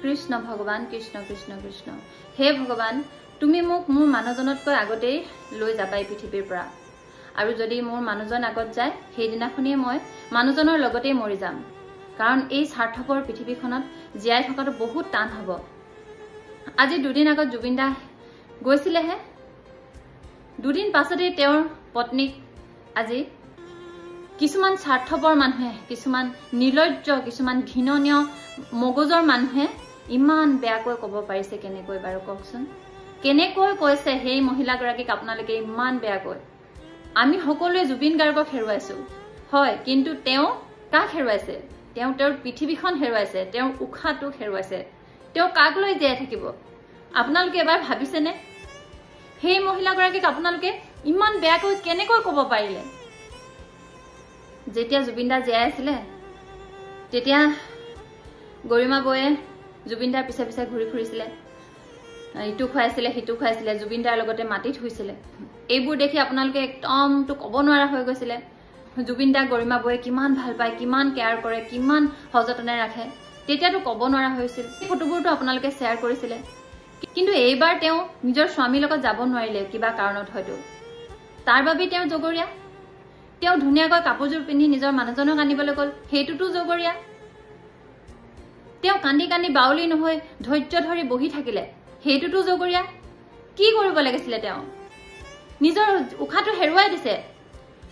কৃষ্ণ ভগৱান কৃষ্ণ কৃষ্ণ কৃষ্ণ হে ভগৱান তুমি মোক মোৰ মানুহজনতকৈ আগতেই লৈ যাবা এই পৃথিৱীৰ পৰা আৰু যদি মোৰ মানুহজন আগত যায় সেইদিনাখনেই মই মানুহজনৰ লগতেই মৰি যাম কাৰণ এই স্বাৰ্থপৰ পৃথিৱীখনত জীয়াই থকাটো বহুত টান হ'ব আজি দুদিন আগত জুবিন দা গৈছিলেহে দুদিন পাছতেই তেওঁৰ পত্নীক আজি কিছুমান স্বাৰ্থপৰ মানুহে কিছুমান নিৰ্লজ্জ কিছুমান ঘৃণনীয় মগজৰ মানুহে ইমান বেয়াকৈ ক'ব পাৰিছে কেনেকৈ বাৰু কওকচোন কেনেকৈ কৈছে সেই মহিলাগৰাকীক আপোনালোকে ইমান বেয়াকৈ আমি সকলোৱে জুবিন গাৰ্গক হেৰুৱাইছো হয় কিন্তু তেওঁ কাক হেৰুৱাইছে তেওঁ তেওঁৰ পৃথিৱীখন হেৰুৱাইছে তেওঁৰ উশাহটোক হেৰুৱাইছে তেওঁ কাক লৈ জীয়াই থাকিব আপোনালোকে এবাৰ ভাবিছেনে সেই মহিলাগৰাকীক আপোনালোকে ইমান বেয়াকৈ কেনেকৈ ক'ব পাৰিলে যেতিয়া জুবিন দা জীয়াই আছিলে তেতিয়া গৰিমা বয়ে জুবিন দাৰ পিছে পিছে ঘূৰি ফুৰিছিলে ইটো খুৱাইছিলে সিটো খুৱাইছিলে জুবিন দাৰ লগতে মাটিত হৈছিলে এইবোৰ দেখি আপোনালোকে একদমটো ক'ব নোৱাৰা হৈ গৈছিলে জুবিন দা গৰিমা বয়ে কিমান ভাল পায় কিমান কেয়াৰ কৰে কিমান সযতনে ৰাখে তেতিয়াতো ক'ব নোৱাৰা হৈছিল এই ফটোবোৰটো আপোনালোকে শ্বেয়াৰ কৰিছিলে কিন্তু এইবাৰ তেওঁ নিজৰ স্বামীৰ লগত যাব নোৱাৰিলে কিবা কাৰণত হয়তো তাৰ বাবে তেওঁ জগৰীয়া তেওঁ ধুনীয়াকৈ কাপোৰযোৰ পিন্ধি নিজৰ মানুহজনক আনিবলৈ গ'ল সেইটোতো জগৰীয়া তেওঁ কান্দি কান্দি বাউলি নহয় ধৈৰ্য ধৰি বহি থাকিলে সেইটোতো জগৰীয়া কি কৰিব লাগিছিলে তেওঁ নিজৰ উশাহটো হেৰুৱাই দিছে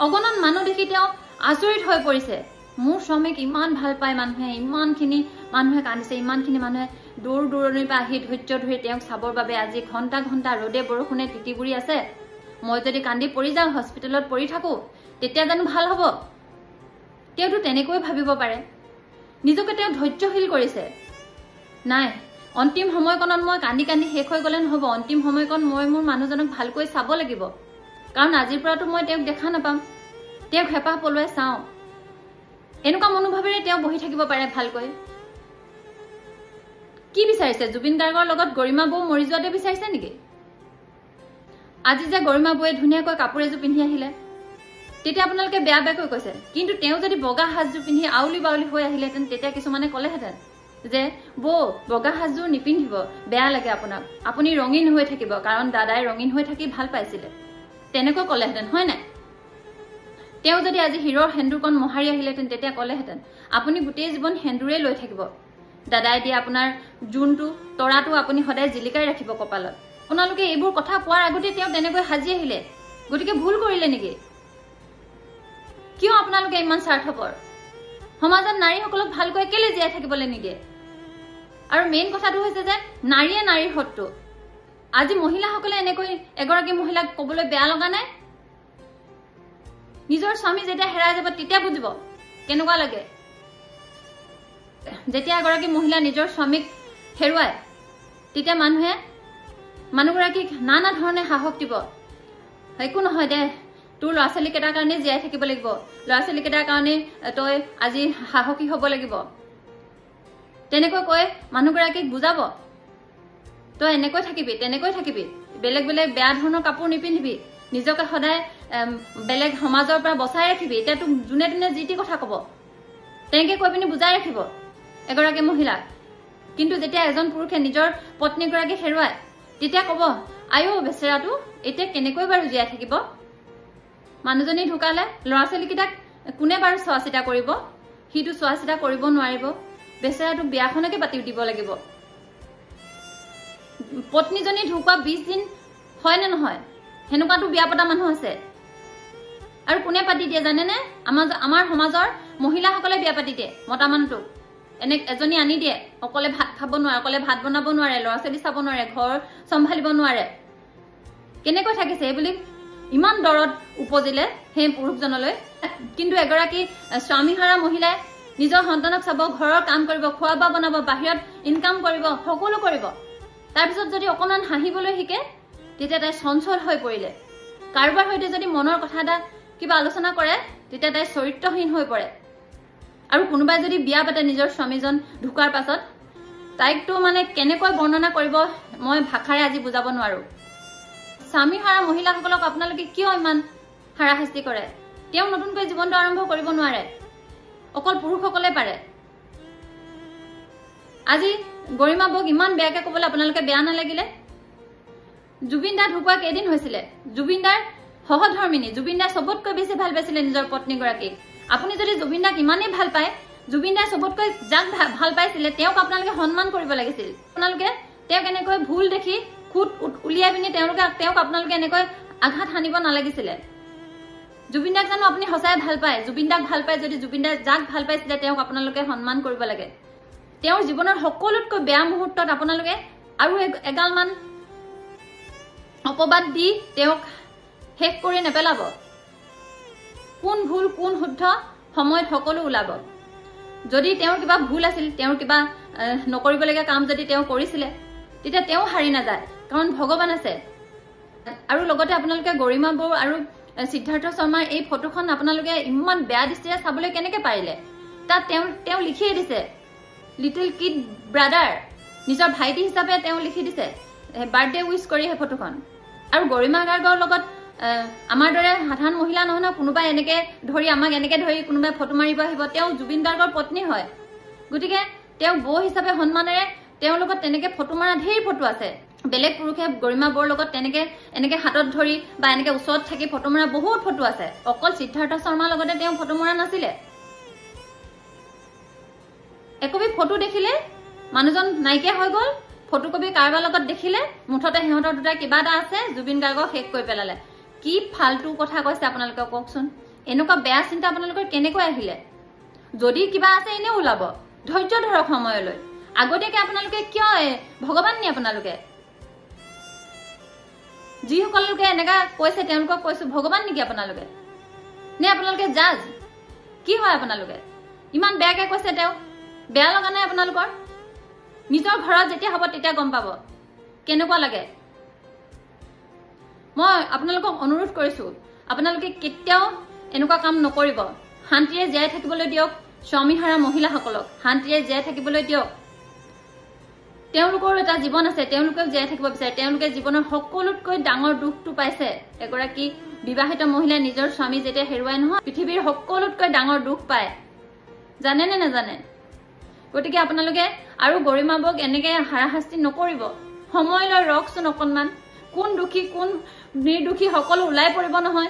অগণন মানুহ দেখি তেওঁ আচৰিত হৈ পৰিছে মোৰ স্বামীক ইমান ভাল পায় মানুহে ইমানখিনি মানুহে কান্দিছে ইমানখিনি মানুহে দূৰ দূৰণিৰ পৰা আহি ধৈৰ্য ধৰি তেওঁক চাবৰ বাবে আজি ঘণ্টা ঘণ্টা ৰ'দে বৰষুণে তিতিবুৰি আছে মই যদি কান্দি পৰি যাওঁ হস্পিটেলত পৰি থাকো তেতিয়া জানো ভাল হ'ব তেওঁতো তেনেকৈ ভাবিব পাৰে নিজকে তেওঁ ধৈৰ্যশীল কৰিছে নাই অন্তিম সময়কণত মই কান্দি কান্দি শেষ হৈ গ'লে নহ'ব অন্তিম সময়কণ মই মোৰ মানুহজনক ভালকৈ চাব লাগিব কাৰণ আজিৰ পৰাতো মই তেওঁক দেখা নাপাম তেওঁক হেঁপাহ পলুৱাই চাওঁ এনেকুৱা মনোভাৱেৰে তেওঁ বহি থাকিব পাৰে ভালকৈ কি বিচাৰিছে জুবিন গাৰ্গৰ লগত গৰিমা বৌ মৰি যোৱাতে বিচাৰিছে নেকি আজি যে গৰিমা বৌয়ে ধুনীয়াকৈ কাপোৰ এযোৰ পিন্ধি আহিলে তেতিয়া আপোনালোকে বেয়া বেয়াকৈ কৈছে কিন্তু তেওঁ যদি বগা সাজযোৰ পিন্ধি আউলি বাউলি হৈ আহিলেহেঁতেন তেতিয়া কিছুমানে ক'লেহেঁতেন যে বৌ বগা সাজযোৰ নিপিন্ধিব বেয়া লাগে আপোনাক আপুনি ৰঙীন হৈ থাকিব কাৰণ দাদাই ৰঙীন হৈ থাকি ভাল পাইছিলে তেনেকৈ ক'লেহেঁতেন হয় নাই তেওঁ যদি আজি হিৰৰ সেন্দুৰকণ মোহাৰি আহিলেহেঁতেন তেতিয়া ক'লেহেঁতেন আপুনি গোটেই জীৱন সেন্দুৰেই লৈ থাকিব দাদাই দিয়া আপোনাৰ জোনটো তৰাটো আপুনি সদায় জিলিকাই ৰাখিব কপালত আপোনালোকে এইবোৰ কথা কোৱাৰ আগতে তেওঁ তেনেকৈ সাজি আহিলে গতিকে ভুল কৰিলে নেকি কিয় আপোনালোকে ইমান স্বাৰ্থপৰ সমাজত নাৰীসকলক ভালকৈ কেলে জীয়াই থাকিবলৈ নিদিয়ে আৰু মেইন কথাটো হৈছে যে নাৰীয়ে নাৰীৰ শত্ৰু আজি মহিলাসকলে এনেকৈ এগৰাকী মহিলাক ক'বলৈ বেয়া লগা নাই নিজৰ স্বামী যেতিয়া হেৰাই যাব তেতিয়া বুজিব কেনেকুৱা লাগে যেতিয়া এগৰাকী মহিলা নিজৰ স্বামীক হেৰুৱায় তেতিয়া মানুহগৰাকীক নানা ধৰণে সাহস দিব একো নহয় দে তোৰ ল'ৰা ছোৱালীকেইটাৰ কাৰণে জীয়াই থাকিব লাগিব ল'ৰা ছোৱালীকেইটাৰ কাৰণে তই আজি সাহসী হ'ব লাগিব তেনেকৈ কৈ মানুহগৰাকীক বুজাব তই এনেকৈ থাকিবি তেনেকৈ থাকিবি বেলেগ বেলেগ বেয়া ধৰণৰ কাপোৰ নিপিন্ধিবি নিজকে সদায় বেলেগ সমাজৰ পৰা বচাই ৰাখিবি এতিয়া তোক যোনে তোনে যি টি কথা ক'ব তেনেকৈ কৈ পিনি বুজাই ৰাখিব এগৰাকী মহিলাক কিন্তু যেতিয়া এজন পুৰুষে নিজৰ পত্নীগৰাকীক হেৰুৱায় তেতিয়া ক'ব আয়ো বেচেৰাটো এতিয়া কেনেকৈ বাৰু জীয়াই থাকিব মানুহজনী ঢুকালে ল'ৰা ছোৱালীকেইটাক কোনে বাৰু চোৱা চিতা কৰিব সিটো চোৱা চিতা কৰিব নোৱাৰিব বেচেৰাটোক বিয়াখনকে পাতি দিব লাগিব পত্নীজনী ঢুকুৱা 20 দিন হয় নে নহয় হেনেকুৱাটো বিয়া পতা মানুহ আছে আৰু কোনে পাতি দিয়ে জানেনে আমাৰ সমাজৰ মহিলাসকলে বিয়া পাতি দিয়ে মতা মানুহটোক এনে এজনী আনি দিয়ে অকলে ভাত খাব নোৱাৰে অকলে ভাত বনাব নোৱাৰে ল'ৰা ছোৱালী চাব নোৱাৰে ঘৰ চম্ভালিব নোৱাৰে কেনেকৈ থাকিছে এই বুলি ইমান দৰদ উপজিলে সেই পুৰুষজনলৈ কিন্তু এগৰাকী স্বামীহাৰা মহিলাই নিজৰ সন্তানক চাব ঘৰৰ কাম কৰিব খোৱা বোৱা বনাব বাহিৰত ইনকাম কৰিব সকলো কৰিব তাৰপিছত যদি অকণমান হাঁহিবলৈ শিকে তেতিয়া তাই চঞ্চল হৈ পৰিলে কাৰোবাৰ সৈতে যদি মনৰ কথা এটা কিবা আলোচনা কৰে তেতিয়া তাই চৰিত্ৰহীন হৈ পৰে আৰু কোনোবাই যদি বিয়া পাতে নিজৰ স্বামীজন ঢুকাৰ পাছত তাইকটো মানে কেনেকৈ বৰ্ণনা কৰিব মই ভাষাৰে আজি বুজাব নোৱাৰো স্বামী হাৰা মহিলাসকলক আপোনালোকে কিয় ইমান হাৰাশাস্তি কৰে তেওঁ নতুনকৈ জীৱনটো আৰম্ভ কৰিব নোৱাৰে অকল পুৰুষসকলে পাৰে আজি গৰিমা বৌক ইমান বেয়াকে ক'বলৈ আপোনালোকে বেয়া নালাগিলে জুবিন দা ঢুকুৱা কেইদিন হৈছিলে জুবিন দাৰ সহধৰ্মিনী জুবিন দাই চবতকৈ বেছি ভাল পাইছিলে নিজৰ পত্নীগৰাকীক আপুনি যদি জুবিন দাক ইমানেই ভাল পায় জুবিন দাই চবতকৈ যাক ভাল পাইছিলে তেওঁক আপোনালোকে সন্মান কৰিব লাগিছিল আপোনালোকে তেওঁক এনেকৈ ভুল দেখি খুট উলিয়াই পিনি তেওঁক আপোনালোকে এনেকৈ আঘাত হানিব নালাগিছিলে জুবিন দাক জানো আপুনি সঁচাই ভাল পায় জুবিন দাক ভাল পায় যদি জুবিন দাই যাক ভাল পাইছিলে তেওঁক আপোনালোকে সন্মান কৰিব লাগে তেওঁৰ জীৱনৰ সকলোতকৈ বেয়া মুহূৰ্তত আপোনালোকে আৰু এগালমান অপবাদ দি তেওঁক শেষ কৰি নেপেলাব কোন ভুল কোন শুদ্ধ সময়ত সকলো ওলাব যদি তেওঁৰ কিবা ভুল আছিল তেওঁৰ কিবা নকৰিবলগীয়া কাম যদি তেওঁ কৰিছিলে তেতিয়া তেওঁ হাৰি নাযায় কাৰণ ভগৱান আছে আৰু লগতে আপোনালোকে গৰিমা বৌ আৰু সিদ্ধাৰ্থ শৰ্মাৰ এই ফটোখন আপোনালোকে ইমান বেয়া দৃষ্টিৰে চাবলৈ কেনেকৈ পাৰিলে তাত তেওঁ লিখিয়ে দিছে লিটল কিড ব্ৰাদাৰ নিজৰ ভাইটি হিচাপে তেওঁ লিখি দিছে বাৰ্থডে উইচ কৰি সেই ফটোখন আৰু গৰিমা গাৰ্গৰ লগত আমাৰ দৰে সাধাৰণ মহিলা নহয় কোনোবাই এনেকে ধৰি আমাক এনেকে ধৰি কোনোবাই ফটো মাৰিব আহিব তেওঁ জুবিন গাৰ্গৰ পত্নী হয় গতিকে তেওঁ বৌ হিচাপে সন্মানেৰে তেওঁৰ লগত তেনেকে ফটো মাৰা ঢেৰ ফটো আছে বেলেগ পুৰুষে গৰিমা বৌৰ লগত এনেকে হাতত ধৰি বা এনেকে ওচৰত থাকি ফটো মাৰা বহুত ফটো আছে অকল সিদ্ধাৰ্থ শৰ্মাৰ লগতে তেওঁ ফটো মৰা নাছিলে একবি ফটো দেখিলে মানুহজন নাইকিয়া হৈ গ'ল ফটোকপি কাৰোবাৰ লগত দেখিলে মুঠতে সিহঁতৰ দুটা কিবা এটা আছে জুবিন গাৰ্গক শেষ কৰি পেলালে কি ফালতু কথা কৈছে আপোনালোকে কওকচোন এনেকুৱা বেয়া চিন্তা আপোনালোকৰ কেনেকৈ আহিলে যদি কিবা আছে এনে ওলাব ধৈৰ্য ধৰক সময়লৈ আগতীয়াকে আপোনালোকে কিয় ভগৱান নি আপোনালোকে যিসকললোকে এনেকা কৈছে তেওঁলোকক কৈছো ভগৱান নেকি আপোনালোকে নে আপোনালোকে জাজ কি হয় আপোনালোকে ইমান বেয়াকে কৈছে তেওঁ বেয়া লগা নাই আপোনালোকৰ নিজৰ ঘৰত যেতিয়া হ'ব তেতিয়া গম পাব কেনেকুৱা লাগে মই আপোনালোকক অনুৰোধ কৰিছো আপোনালোকে কেতিয়াও এনেকুৱা কাম নকৰিব শান্তিৰে জীয়াই থাকিবলৈ দিয়ক স্বামীহাৰা মহিলাসকলক শান্তিৰে জীয়াই থাকিবলৈ দিয়ক তেওঁলোকৰ এটা জীৱন আছে তেওঁলোকেও জীয়াই থাকিব বিচাৰে তেওঁলোকে জীৱনৰ সকলোতকৈ ডাঙৰ দুখটো পাইছে এগৰাকী বিবাহিত মহিলাই নিজৰ স্বামী যেতিয়া হেৰুৱাই নহয় পৃথিৱীৰ সকলোতকৈ ডাঙৰ দুখ পায় জানে নে নাজানে গতিকে আপোনালোকে আৰু গৰিমা বৌক এনেকে হাৰাশাস্তি নকৰিব সময়লৈ ৰখচোন অকণমান কোন দুখী কোন নিৰ্দোষী সকলো ওলাই পৰিব নহয়